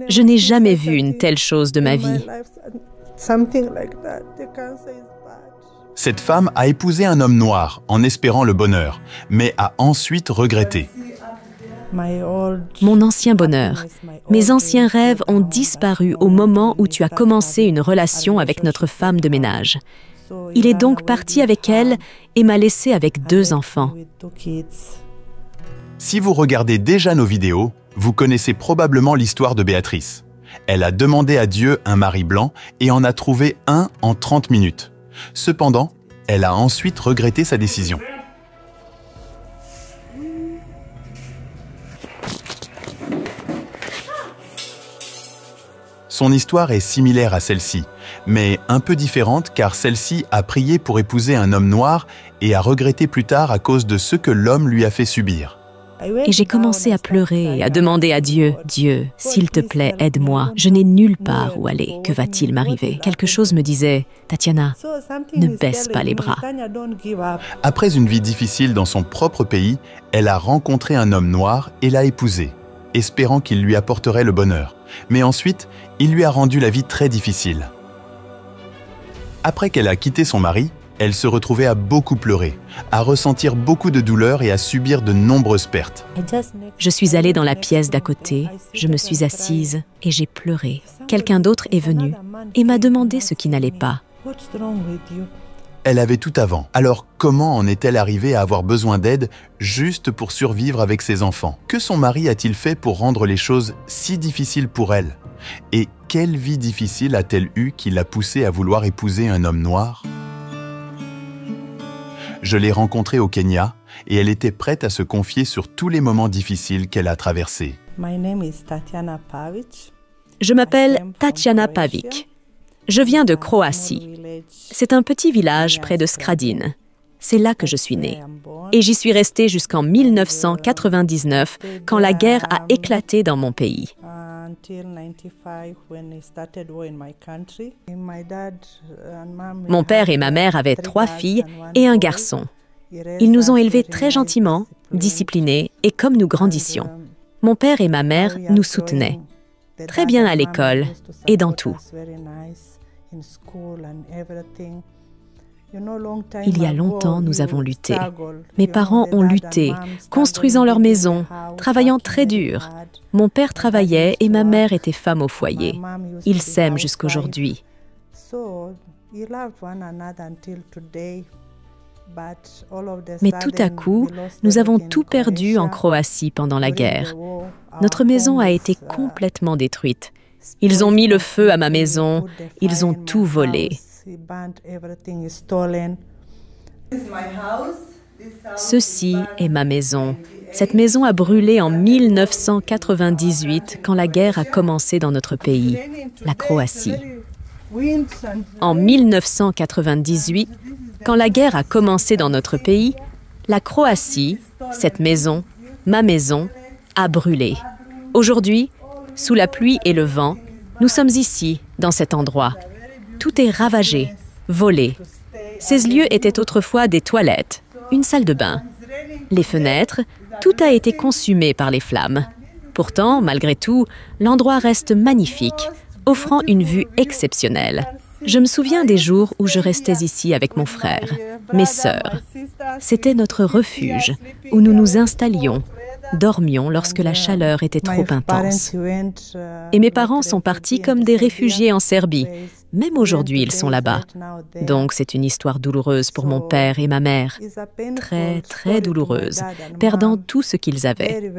Je n'ai jamais vu une telle chose de ma vie. Cette femme a épousé un homme noir en espérant le bonheur, mais a ensuite regretté. Mon ancien bonheur, mes anciens rêves ont disparu au moment où tu as commencé une relation avec notre femme de ménage. Il est donc parti avec elle et m'a laissé avec 2 enfants. Si vous regardez déjà nos vidéos, vous connaissez probablement l'histoire de Béatrice. Elle a demandé à Dieu un mari blanc et en a trouvé un en 30 minutes. Cependant, elle a ensuite regretté sa décision. Son histoire est similaire à celle-ci, mais un peu différente car celle-ci a prié pour épouser un homme noir et a regretté plus tard à cause de ce que l'homme lui a fait subir. Et j'ai commencé à pleurer et à demander à Dieu, « Dieu, s'il te plaît, aide-moi. Je n'ai nulle part où aller. Que va-t-il m'arriver ?» Quelque chose me disait, « Tatiana, ne baisse pas les bras. » Après une vie difficile dans son propre pays, elle a rencontré un homme noir et l'a épousé, espérant qu'il lui apporterait le bonheur. Mais ensuite, il lui a rendu la vie très difficile. Après qu'elle a quitté son mari, elle se retrouvait à beaucoup pleurer, à ressentir beaucoup de douleur et à subir de nombreuses pertes. Je suis allée dans la pièce d'à côté, je me suis assise et j'ai pleuré. Quelqu'un d'autre est venu et m'a demandé ce qui n'allait pas. Elle avait tout avant. Alors comment en est-elle arrivée à avoir besoin d'aide juste pour survivre avec ses enfants? Que son mari a-t-il fait pour rendre les choses si difficiles pour elle? Et quelle vie difficile a-t-elle eue qui l'a poussée à vouloir épouser un homme noir? Je l'ai rencontrée au Kenya et elle était prête à se confier sur tous les moments difficiles qu'elle a traversés. Je m'appelle Tatiana Pavic. Je viens de Croatie. C'est un petit village près de Skradin. C'est là que je suis née. Et j'y suis restée jusqu'en 1999, quand la guerre a éclaté dans mon pays. Mon père et ma mère avaient 3 filles et un garçon. Ils nous ont élevés très gentiment, disciplinés et comme nous grandissions. Mon père et ma mère nous soutenaient. Très bien à l'école et dans tout. Il y a longtemps, nous avons lutté. Mes parents ont lutté, construisant leur maison, travaillant très dur. Mon père travaillait et ma mère était femme au foyer. Ils s'aiment jusqu'aujourd'hui. Mais tout à coup, nous avons tout perdu en Croatie pendant la guerre. Notre maison a été complètement détruite. Ils ont mis le feu à ma maison, ils ont tout volé. Ceci est ma maison. Cette maison a brûlé en 1998 quand la guerre a commencé dans notre pays, la Croatie. En 1998, quand la guerre a commencé dans notre pays, la Croatie, cette maison, ma maison, a brûlé. Aujourd'hui, sous la pluie et le vent, nous sommes ici, dans cet endroit. Tout est ravagé, volé. Ces lieux étaient autrefois des toilettes, une salle de bain. Les fenêtres, tout a été consumé par les flammes. Pourtant, malgré tout, l'endroit reste magnifique, offrant une vue exceptionnelle. Je me souviens des jours où je restais ici avec mon frère, mes sœurs. C'était notre refuge, où nous nous installions, dormions lorsque la chaleur était trop intense. Et mes parents sont partis comme des réfugiés en Serbie. Même aujourd'hui, ils sont là-bas. Donc, c'est une histoire douloureuse pour mon père et ma mère. Très, très douloureuse, perdant tout ce qu'ils avaient.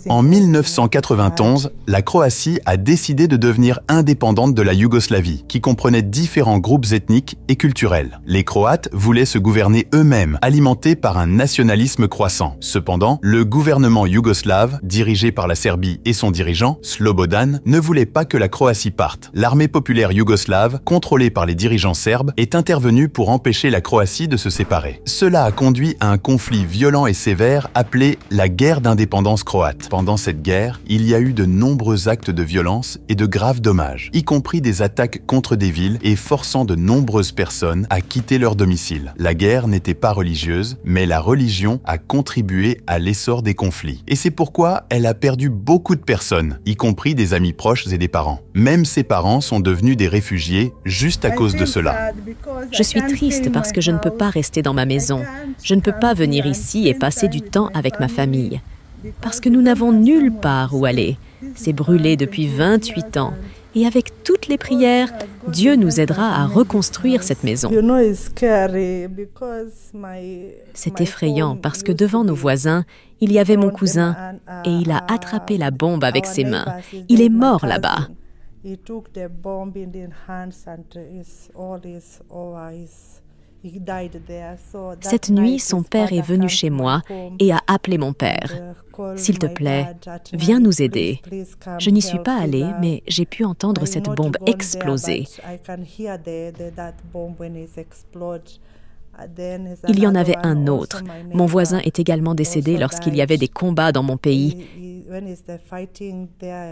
En 1991, la Croatie a décidé de devenir indépendante de la Yougoslavie, qui comprenait différents groupes ethniques et culturels. Les Croates voulaient se gouverner eux-mêmes, alimentés par un nationalisme croissant. Cependant, le gouvernement yougoslave, dirigé par la Serbie et son dirigeant, Slobodan, ne voulait pas que la Croatie parte. L'armée populaire yougoslave yougoslave, contrôlée par les dirigeants serbes, est intervenue pour empêcher la Croatie de se séparer. Cela a conduit à un conflit violent et sévère appelé la guerre d'indépendance croate. Pendant cette guerre, il y a eu de nombreux actes de violence et de graves dommages, y compris des attaques contre des villes et forçant de nombreuses personnes à quitter leur domicile. La guerre n'était pas religieuse, mais la religion a contribué à l'essor des conflits. Et c'est pourquoi elle a perdu beaucoup de personnes, y compris des amis proches et des parents. Même ses parents sont devenus des réfugiés juste à cause de cela. Je suis triste parce que je ne peux pas rester dans ma maison. Je ne peux pas venir ici et passer du temps avec ma famille. Parce que nous n'avons nulle part où aller. C'est brûlé depuis 28 ans. Et avec toutes les prières, Dieu nous aidera à reconstruire cette maison. C'est effrayant parce que devant nos voisins, il y avait mon cousin et il a attrapé la bombe avec ses mains. Il est mort là-bas. Cette nuit, son père est venu chez moi et a appelé mon père. « S'il te plaît, viens nous aider. » Je n'y suis pas allée, mais j'ai pu entendre cette bombe exploser. Il y en avait un autre. Mon voisin est également décédé lorsqu'il y avait des combats dans mon pays.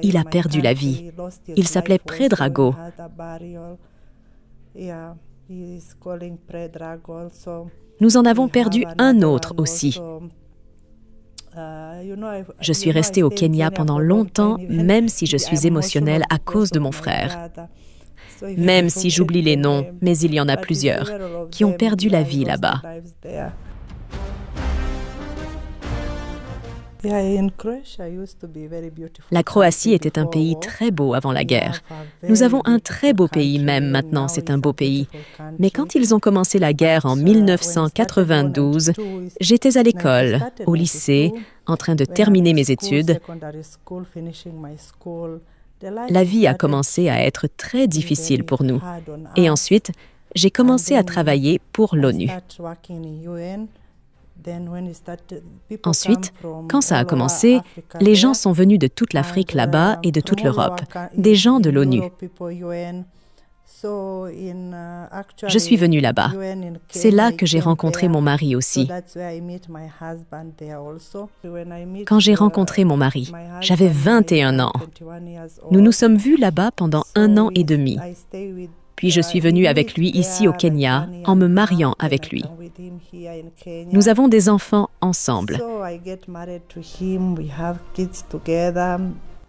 Il a perdu la vie. Il s'appelait Predrago. Nous en avons perdu un autre aussi. Je suis restée au Kenya pendant longtemps, même si je suis émotionnelle à cause de mon frère. Même si j'oublie les noms, mais il y en a plusieurs qui ont perdu la vie là-bas. La Croatie était un pays très beau avant la guerre. Nous avons un très beau pays, même maintenant c'est un beau pays. Mais quand ils ont commencé la guerre en 1992, j'étais à l'école, au lycée, en train de terminer mes études. La vie a commencé à être très difficile pour nous. Et ensuite, j'ai commencé à travailler pour l'ONU. Ensuite, quand ça a commencé, les gens sont venus de toute l'Afrique là-bas et de toute l'Europe, des gens de l'ONU. Je suis venue là-bas. C'est là que j'ai rencontré mon mari aussi. Quand j'ai rencontré mon mari, j'avais 21 ans. Nous nous sommes vus là-bas pendant 1 an et demi. Puis je suis venue avec lui ici au Kenya en me mariant avec lui. Nous avons des enfants ensemble.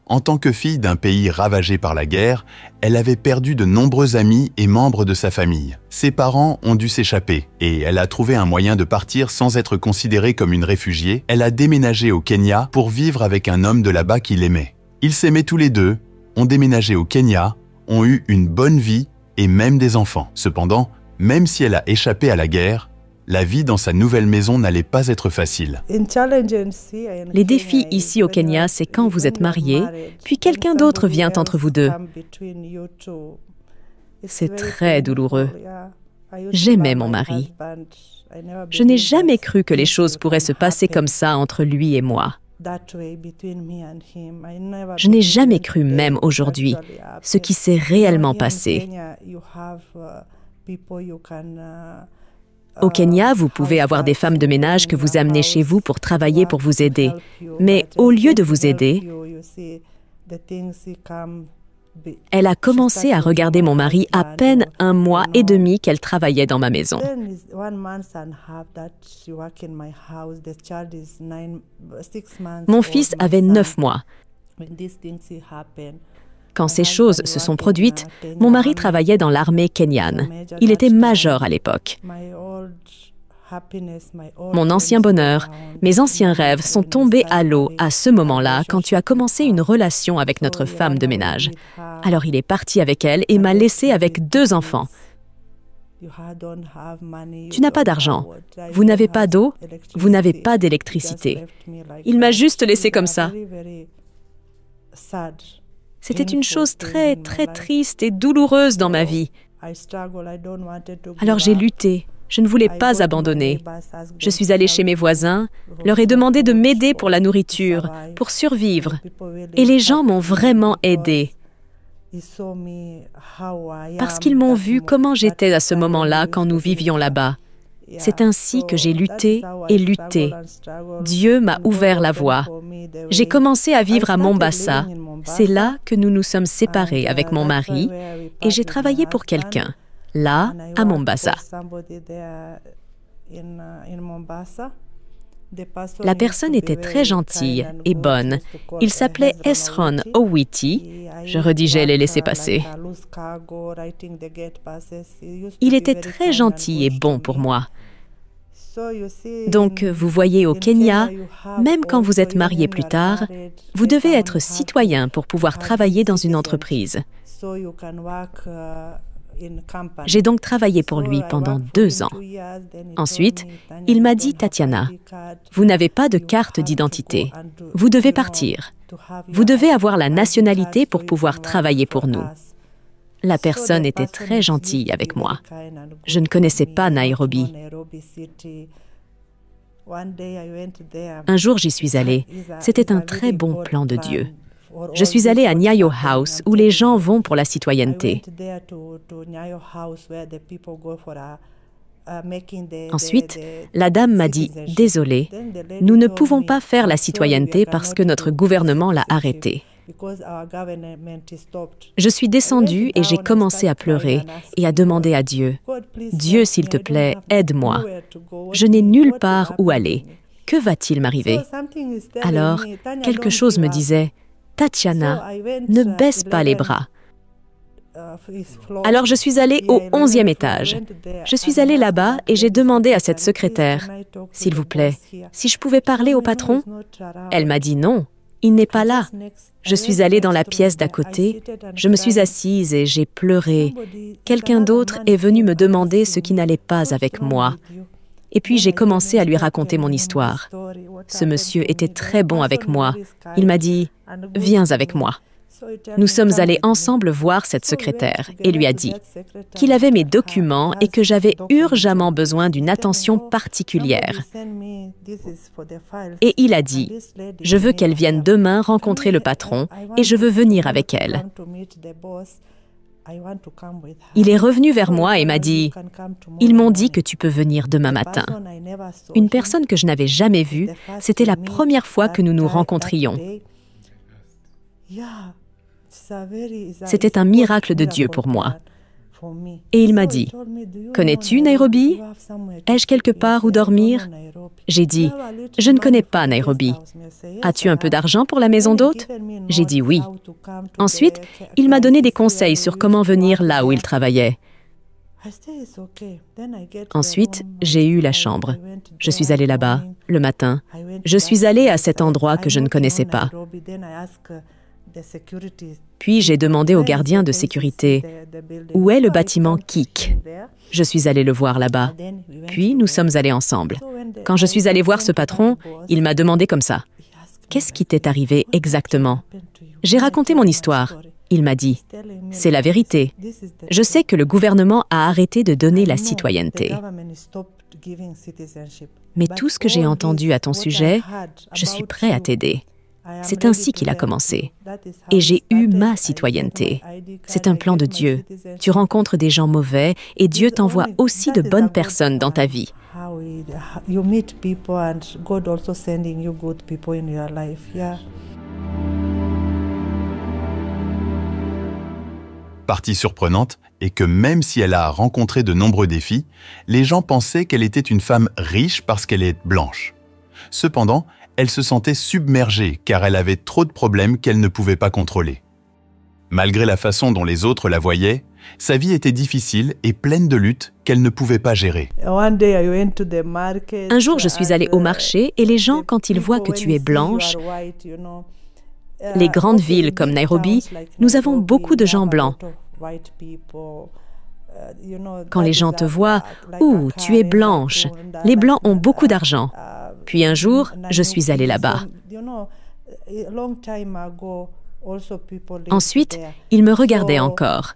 En tant que fille d'un pays ravagé par la guerre, elle avait perdu de nombreux amis et membres de sa famille. Ses parents ont dû s'échapper et elle a trouvé un moyen de partir sans être considérée comme une réfugiée. Elle a déménagé au Kenya pour vivre avec un homme de là-bas qui l'aimait. Ils s'aimaient tous les deux, ont déménagé au Kenya, ont eu une bonne vie et même des enfants. Cependant, même si elle a échappé à la guerre, la vie dans sa nouvelle maison n'allait pas être facile. Les défis ici au Kenya, c'est quand vous êtes mariés, puis quelqu'un d'autre vient entre vous deux. C'est très douloureux. J'aimais mon mari. Je n'ai jamais cru que les choses pourraient se passer comme ça entre lui et moi. Je n'ai jamais cru, même aujourd'hui, ce qui s'est réellement passé. Au Kenya, vous pouvez avoir des femmes de ménage que vous amenez chez vous pour travailler, pour vous aider. Mais au lieu de vous aider, elle a commencé à regarder mon mari à peine 1 mois et demi qu'elle travaillait dans ma maison. Mon fils avait 9 mois. Quand ces choses se sont produites, mon mari travaillait dans l'armée kenyane. Il était major à l'époque. Mon ancien bonheur, mes anciens rêves sont tombés à l'eau à ce moment-là quand tu as commencé une relation avec notre femme de ménage. Alors il est parti avec elle et m'a laissé avec 2 enfants. Tu n'as pas d'argent, vous n'avez pas d'eau, vous n'avez pas d'électricité. Il m'a juste laissé comme ça. C'était une chose très, très triste et douloureuse dans ma vie. Alors j'ai lutté. Je ne voulais pas abandonner. Je suis allée chez mes voisins, leur ai demandé de m'aider pour la nourriture, pour survivre. Et les gens m'ont vraiment aidée. Parce qu'ils m'ont vu comment j'étais à ce moment-là quand nous vivions là-bas. C'est ainsi que j'ai lutté et lutté. Dieu m'a ouvert la voie. J'ai commencé à vivre à Mombasa. C'est là que nous nous sommes séparés avec mon mari et j'ai travaillé pour quelqu'un, là, à Mombasa. La personne était très gentille et bonne. Il s'appelait Esron Owiti. Je rédigeais les laissez-passer. Il était très gentil et bon pour moi. Donc, vous voyez, au Kenya, même quand vous êtes marié plus tard, vous devez être citoyen pour pouvoir travailler dans une entreprise. J'ai donc travaillé pour lui pendant 2 ans. Ensuite, il m'a dit, Tatiana, vous n'avez pas de carte d'identité. Vous devez partir. Vous devez avoir la nationalité pour pouvoir travailler pour nous. La personne était très gentille avec moi. Je ne connaissais pas Nairobi. Un jour, j'y suis allée. C'était un très bon plan de Dieu. Je suis allée à Nyayo House, où les gens vont pour la citoyenneté. Ensuite, la dame m'a dit « Désolée, nous ne pouvons pas faire la citoyenneté parce que notre gouvernement l'a arrêté. » Je suis descendue et j'ai commencé à pleurer et à demander à Dieu « Dieu, s'il te plaît, aide-moi. Je n'ai nulle part où aller. Que va-t-il m'arriver ?» Alors, quelque chose me disait « Tatiana, ne baisse pas les bras. » Alors je suis allée au 11e étage. Je suis allée là-bas et j'ai demandé à cette secrétaire « S'il vous plaît, si je pouvais parler au patron ?» Elle m'a dit « Non, il n'est pas là. » Je suis allée dans la pièce d'à côté, je me suis assise et j'ai pleuré. Quelqu'un d'autre est venu me demander ce qui n'allait pas avec moi. Et puis j'ai commencé à lui raconter mon histoire. Ce monsieur était très bon avec moi. Il m'a dit « Viens avec moi. » Nous sommes allés ensemble voir cette secrétaire et lui a dit qu'il avait mes documents et que j'avais urgemment besoin d'une attention particulière. Et il a dit « Je veux qu'elle vienne demain rencontrer le patron et je veux venir avec elle. » Il est revenu vers moi et m'a dit « Ils m'ont dit que tu peux venir demain matin. » Une personne que je n'avais jamais vue, c'était la première fois que nous nous rencontrions. C'était un miracle de Dieu pour moi. Et il m'a dit « Connais-tu Nairobi? Ai-je quelque part où dormir ?» J'ai dit « Je ne connais pas Nairobi. As-tu un peu d'argent pour la maison d'hôte ?» J'ai dit « Oui. » Ensuite, il m'a donné des conseils sur comment venir là où il travaillait. Ensuite, j'ai eu la chambre. Je suis allée là-bas, le matin. Je suis allée à cet endroit que je ne connaissais pas. Puis j'ai demandé au gardien de sécurité « Où est le bâtiment KIK ?» Je suis allée le voir là-bas. Puis nous sommes allés ensemble. Quand je suis allée voir ce patron, il m'a demandé comme ça « Qu'est-ce qui t'est arrivé exactement ?» J'ai raconté mon histoire. Il m'a dit « C'est la vérité. Je sais que le gouvernement a arrêté de donner la citoyenneté. Mais tout ce que j'ai entendu à ton sujet, je suis prêt à t'aider. » C'est ainsi qu'il a commencé. Et j'ai eu ma citoyenneté. C'est un plan de Dieu. Tu rencontres des gens mauvais et Dieu t'envoie aussi de bonnes personnes dans ta vie. Partie surprenante est que même si elle a rencontré de nombreux défis, les gens pensaient qu'elle était une femme riche parce qu'elle est blanche. Cependant, elle se sentait submergée car elle avait trop de problèmes qu'elle ne pouvait pas contrôler. Malgré la façon dont les autres la voyaient, sa vie était difficile et pleine de luttes qu'elle ne pouvait pas gérer. Un jour, je suis allée au marché et les gens, quand ils voient que tu es blanche, les grandes villes comme Nairobi, nous avons beaucoup de gens blancs. Quand les gens te voient, « Ouh, tu es blanche !» Les Blancs ont beaucoup d'argent. Puis un jour, je suis allée là-bas. Ensuite, ils me regardaient encore.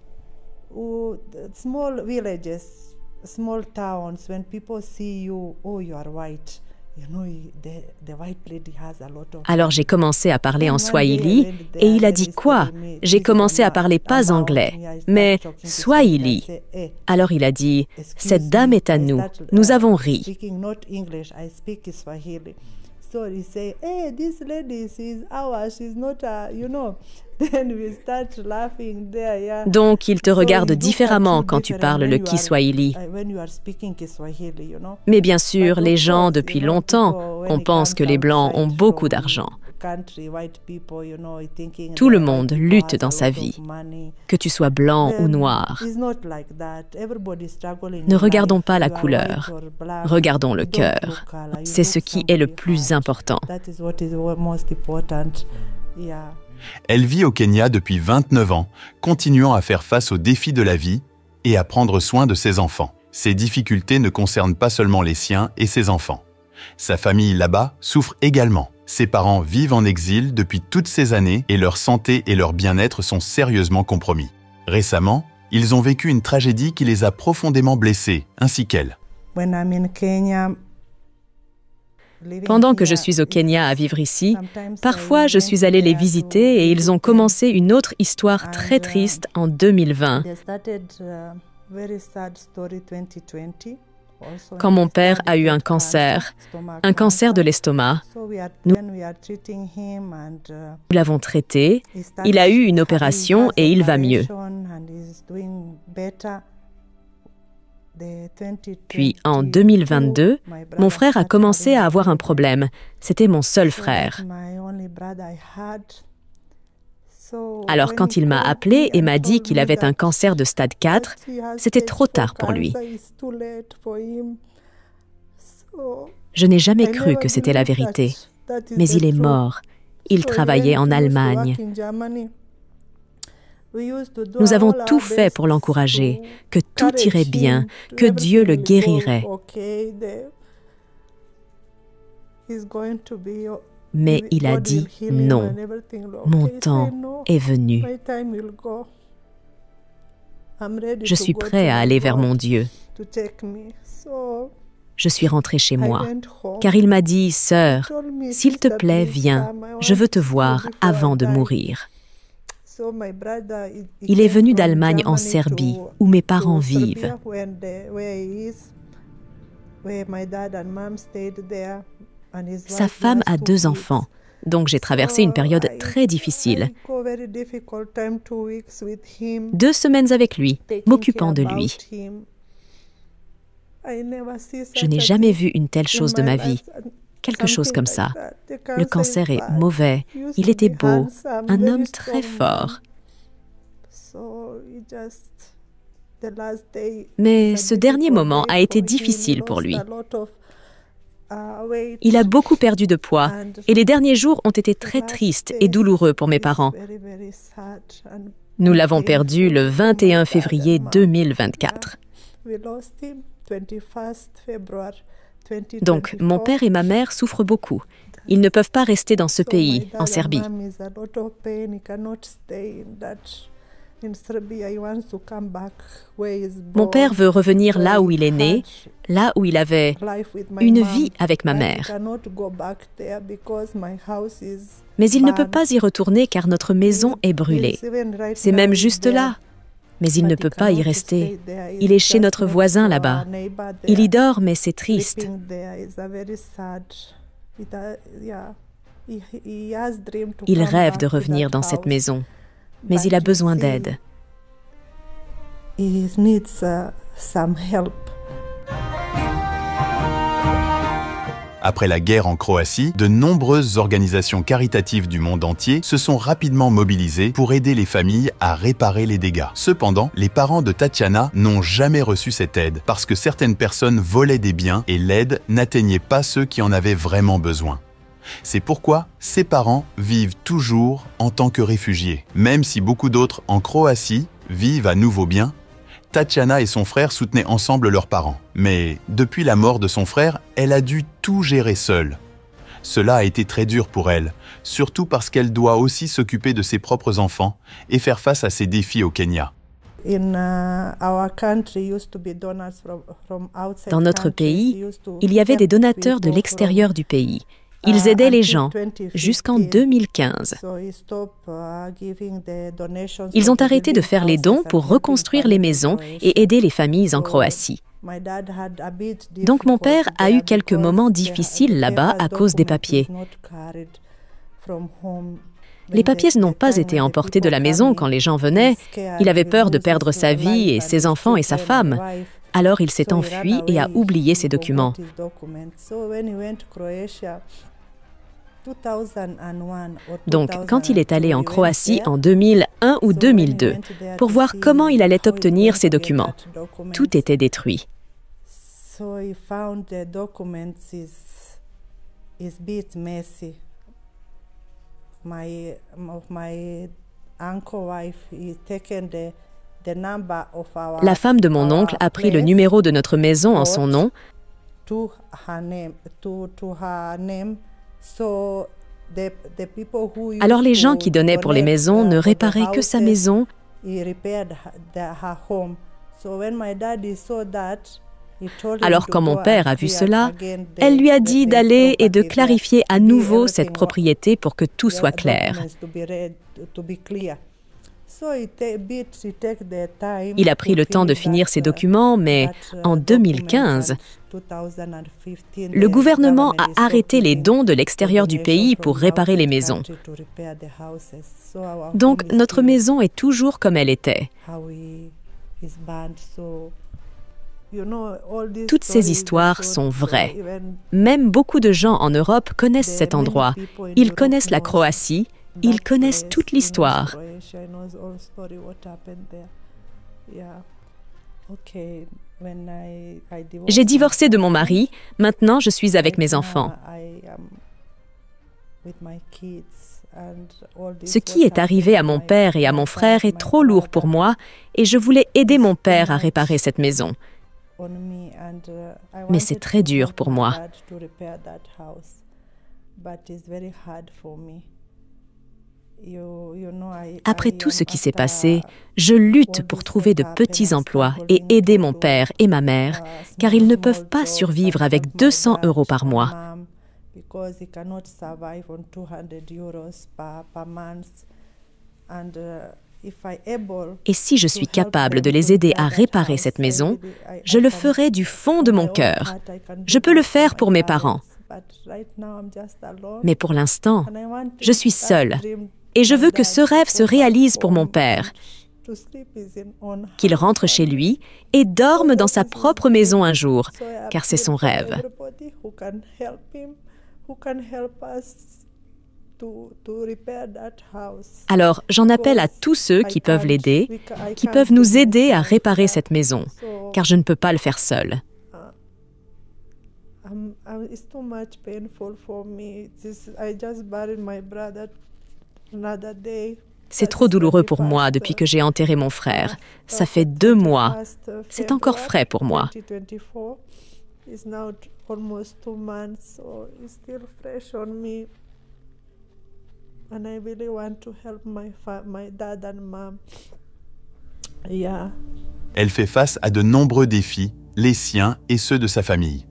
Alors j'ai commencé à parler en swahili et il a dit quoi? J'ai commencé à parler pas anglais, mais swahili. Alors il a dit, cette dame est à nous, nous avons ri. So he say, hey, this lady, she's ours, she's not a, Then we start laughing there, yeah. Donc, il te regarde différemment quand tu parles le Kiswahili. Mais bien sûr, les gens, depuis longtemps, on pense que les Blancs ont beaucoup d'argent. Tout le monde lutte dans sa vie, que tu sois blanc ou noir. Ne regardons pas la couleur, regardons le cœur. C'est ce qui est le plus important. Elle vit au Kenya depuis 29 ans, continuant à faire face aux défis de la vie et à prendre soin de ses enfants. Ces difficultés ne concernent pas seulement les siens et ses enfants. Sa famille là-bas souffre également. Ses parents vivent en exil depuis toutes ces années et leur santé et leur bien-être sont sérieusement compromis. Récemment, ils ont vécu une tragédie qui les a profondément blessés, ainsi qu'elle. Pendant que je suis au Kenya à vivre ici, parfois je suis allée les visiter et ils ont commencé une autre histoire très triste en 2020. Quand mon père a eu un cancer de l'estomac. Nous l'avons traité, il a eu une opération et il va mieux. Puis en 2022, mon frère a commencé à avoir un problème. C'était mon seul frère. Alors quand il m'a appelé et m'a dit qu'il avait un cancer de stade 4, c'était trop tard pour lui. Je n'ai jamais cru que c'était la vérité. Mais il est mort. Il travaillait en Allemagne. Nous avons tout fait pour l'encourager, que tout irait bien, que Dieu le guérirait. Mais il a dit non. Mon temps est venu. Je suis prêt à aller vers mon Dieu. Je suis rentrée chez moi, car il m'a dit, « Sœur, s'il te plaît, viens, je veux te voir avant de mourir. » Il est venu d'Allemagne en Serbie, où mes parents vivent. Sa femme a 2 enfants, donc j'ai traversé une période très difficile. 2 semaines avec lui, m'occupant de lui. Je n'ai jamais vu une telle chose de ma vie. Quelque chose comme ça. Le cancer est mauvais. Il était beau, un homme très fort. Mais ce dernier moment a été difficile pour lui. Il a beaucoup perdu de poids et les derniers jours ont été très tristes et douloureux pour mes parents. Nous l'avons perdu le 21 février 2024. Donc, mon père et ma mère souffrent beaucoup. Ils ne peuvent pas rester dans ce pays, en Serbie. Mon père veut revenir là où il est né, là où il avait une vie avec ma mère. Mais il ne peut pas y retourner car notre maison est brûlée. C'est même juste là. Mais il ne peut pas y rester. Il est chez notre voisin là-bas. Il y dort, mais c'est triste. Il rêve de revenir dans cette maison, mais il a besoin d'aide. Après la guerre en Croatie, de nombreuses organisations caritatives du monde entier se sont rapidement mobilisées pour aider les familles à réparer les dégâts. Cependant, les parents de Tatiana n'ont jamais reçu cette aide parce que certaines personnes volaient des biens et l'aide n'atteignait pas ceux qui en avaient vraiment besoin. C'est pourquoi ses parents vivent toujours en tant que réfugiés. Même si beaucoup d'autres en Croatie vivent à nouveau bien, Tatiana et son frère soutenaient ensemble leurs parents. Mais depuis la mort de son frère, elle a dû tout gérer seule. Cela a été très dur pour elle, surtout parce qu'elle doit aussi s'occuper de ses propres enfants et faire face à ses défis au Kenya. Dans notre pays, il y avait des donateurs de l'extérieur du pays. Ils aidaient les gens jusqu'en 2015. Ils ont arrêté de faire les dons pour reconstruire les maisons et aider les familles en Croatie. Donc mon père a eu quelques moments difficiles là-bas à cause des papiers. Les papiers n'ont pas été emportés de la maison quand les gens venaient. Il avait peur de perdre sa vie et ses enfants et sa femme. Alors il s'est enfui et a oublié ses documents. Donc, quand il est allé en Croatie en 2001 ou 2002 pour voir comment il allait obtenir ses documents, tout était détruit. La femme de mon oncle a pris le numéro de notre maison en son nom. Alors les gens qui donnaient pour les maisons ne réparaient que sa maison. Alors quand mon père a vu cela, elle lui a dit d'aller et de clarifier à nouveau cette propriété pour que tout soit clair. Il a pris le temps de finir ses documents, mais en 2015, le gouvernement a arrêté les dons de l'extérieur du pays pour réparer les maisons. Donc notre maison est toujours comme elle était. Toutes ces histoires sont vraies. Même beaucoup de gens en Europe connaissent cet endroit. Ils connaissent la Croatie. Ils connaissent toute l'histoire. J'ai divorcé de mon mari. Maintenant, je suis avec mes enfants. Ce qui est arrivé à mon père et à mon frère est trop lourd pour moi et je voulais aider mon père à réparer cette maison. Mais c'est très dur pour moi. Après tout ce qui s'est passé, je lutte pour trouver de petits emplois et aider mon père et ma mère, car ils ne peuvent pas survivre avec 200 € par mois. Et si je suis capable de les aider à réparer cette maison, je le ferai du fond de mon cœur. Je peux le faire pour mes parents. Mais pour l'instant, je suis seule. Et je veux que ce rêve se réalise pour mon père, qu'il rentre chez lui et dorme dans sa propre maison un jour, car c'est son rêve. Alors, j'en appelle à tous ceux qui peuvent l'aider, qui peuvent nous aider à réparer cette maison, car je ne peux pas le faire seule. C'est trop douloureux pour moi depuis que j'ai enterré mon frère. Ça fait 2 mois. C'est encore frais pour moi. Elle fait face à de nombreux défis, les siens et ceux de sa famille.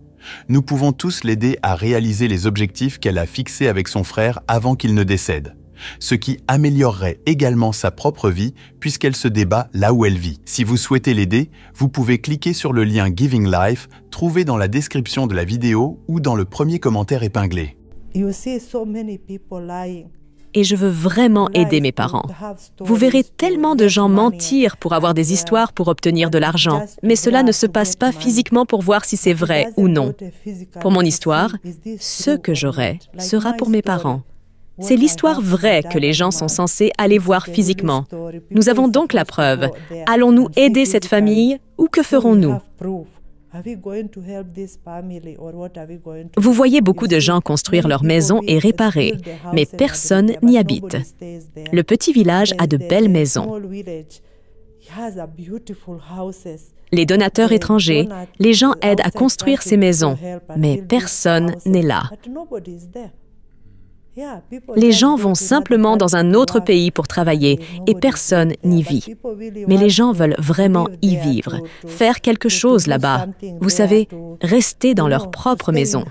Nous pouvons tous l'aider à réaliser les objectifs qu'elle a fixés avec son frère avant qu'il ne décède. Ce qui améliorerait également sa propre vie puisqu'elle se débat là où elle vit. Si vous souhaitez l'aider, vous pouvez cliquer sur le lien Giving Life trouvé dans la description de la vidéo ou dans le premier commentaire épinglé. Et je veux vraiment aider mes parents. Vous verrez tellement de gens mentir pour avoir des histoires pour obtenir de l'argent, mais cela ne se passe pas physiquement pour voir si c'est vrai ou non. Pour mon histoire, ce que j'aurai sera pour mes parents. C'est l'histoire vraie que les gens sont censés aller voir physiquement. Nous avons donc la preuve. Allons-nous aider cette famille ou que ferons-nous? Vous voyez beaucoup de gens construire leur maison et réparer, mais personne n'y habite. Le petit village a de belles maisons. Les donateurs étrangers, les gens aident à construire ces maisons, mais personne n'est là. Les gens vont simplement dans un autre pays pour travailler et personne n'y vit. Mais les gens veulent vraiment y vivre, faire quelque chose là-bas. Vous savez, rester dans leur propre maison.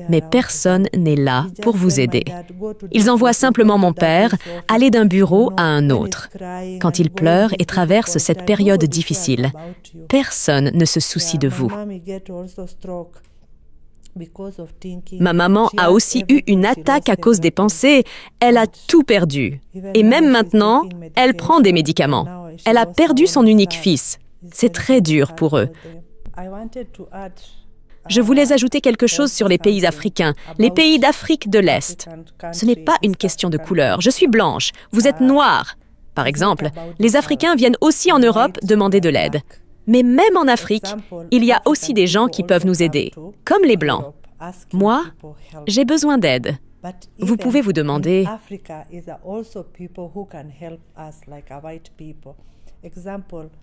Mais personne n'est là pour vous aider. Ils envoient simplement mon père aller d'un bureau à un autre. Quand il pleure et traverse cette période difficile, personne ne se soucie de vous. Ma maman a aussi eu une attaque à cause des pensées. Elle a tout perdu. Et même maintenant, elle prend des médicaments. Elle a perdu son unique fils. C'est très dur pour eux. Je voulais ajouter quelque chose sur les pays africains, les pays d'Afrique de l'Est. Ce n'est pas une question de couleur. Je suis blanche, vous êtes noire. Par exemple, les Africains viennent aussi en Europe demander de l'aide. Mais même en Afrique, il y a aussi des gens qui peuvent nous aider, comme les Blancs. Moi, j'ai besoin d'aide. Vous pouvez vous demander,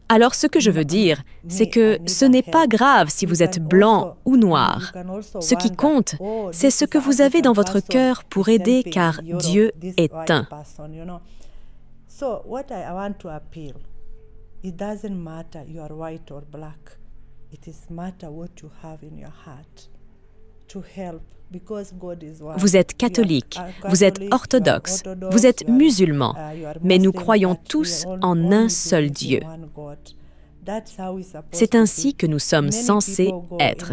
alors ce que je veux dire, c'est que ce n'est pas grave si vous êtes blanc ou noir. Ce qui compte, c'est ce que vous avez dans votre cœur pour aider, car Dieu est un. It doesn't matter you are white or black. It is matter what you have in your heart to help because God is one. Vous êtes catholique, vous êtes orthodoxe, vous êtes musulman, mais nous croyons tous en un seul Dieu. C'est ainsi que nous sommes censés être.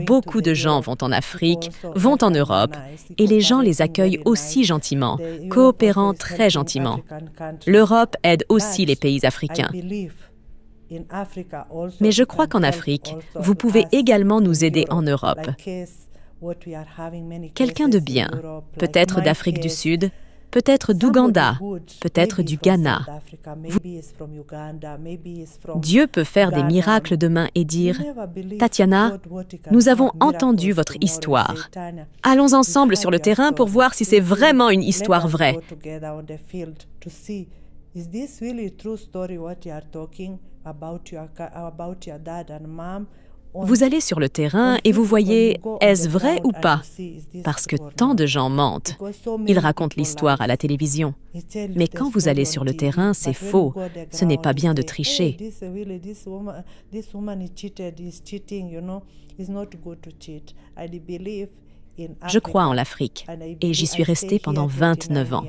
Beaucoup de gens vont en Afrique, vont en Europe, et les gens les accueillent aussi gentiment, coopérant très gentiment. L'Europe aide aussi les pays africains. Mais je crois qu'en Afrique, vous pouvez également nous aider en Europe. Quelqu'un de bien, peut-être d'Afrique du Sud, peut-être d'Ouganda, peut-être du Ghana. Dieu peut faire des miracles demain et dire « Tatiana, nous avons entendu votre histoire. Allons ensemble sur le terrain pour voir si c'est vraiment une histoire vraie. » Vous allez sur le terrain et vous voyez, est-ce vrai ou pas? Parce que tant de gens mentent. Ils racontent l'histoire à la télévision. Mais quand vous allez sur le terrain, c'est faux. Ce n'est pas bien de tricher. Je crois en l'Afrique et j'y suis restée pendant 29 ans.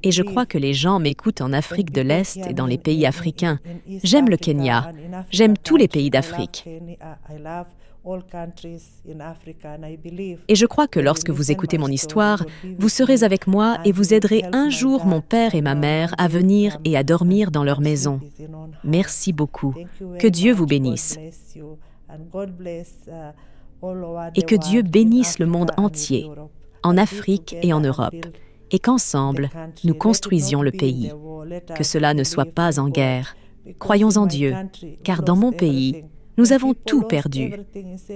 Et je crois que les gens m'écoutent en Afrique de l'Est et dans les pays africains. J'aime le Kenya, j'aime tous les pays d'Afrique. Et je crois que lorsque vous écoutez mon histoire, vous serez avec moi et vous aiderez un jour mon père et ma mère à venir et à dormir dans leur maison. Merci beaucoup. Que Dieu vous bénisse. Et que Dieu bénisse le monde entier, en Afrique et en Europe, et qu'ensemble, nous construisions le pays. Que cela ne soit pas en guerre. Croyons en Dieu, car dans mon pays, nous avons tout perdu.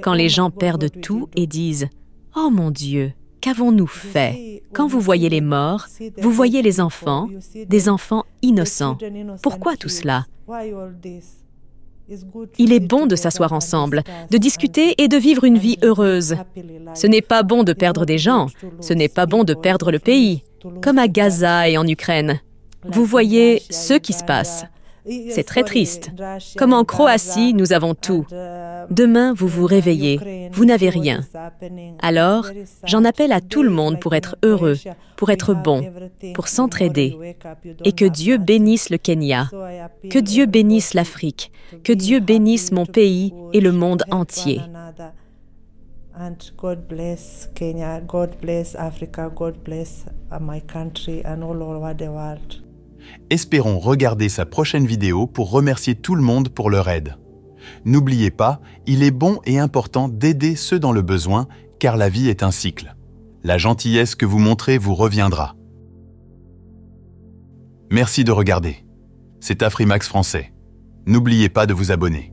Quand les gens perdent tout et disent « Oh mon Dieu, qu'avons-nous fait ?» Quand vous voyez les morts, vous voyez les enfants, des enfants innocents. Pourquoi tout cela ? Il est bon de s'asseoir ensemble, de discuter et de vivre une vie heureuse. Ce n'est pas bon de perdre des gens, ce n'est pas bon de perdre le pays, comme à Gaza et en Ukraine. Vous voyez ce qui se passe. C'est très triste. Comme en Croatie, nous avons tout. Demain, vous vous réveillez, vous n'avez rien. Alors, j'en appelle à tout le monde pour être heureux, pour être bon, pour s'entraider. Et que Dieu bénisse le Kenya, que Dieu bénisse l'Afrique, que Dieu bénisse mon pays et le monde entier. And God bless Kenya, God bless Africa, God bless my country and all over the world. Espérons regarder sa prochaine vidéo pour remercier tout le monde pour leur aide. N'oubliez pas, il est bon et important d'aider ceux dans le besoin, car la vie est un cycle. La gentillesse que vous montrez vous reviendra. Merci de regarder. C'est Afrimax Français. N'oubliez pas de vous abonner.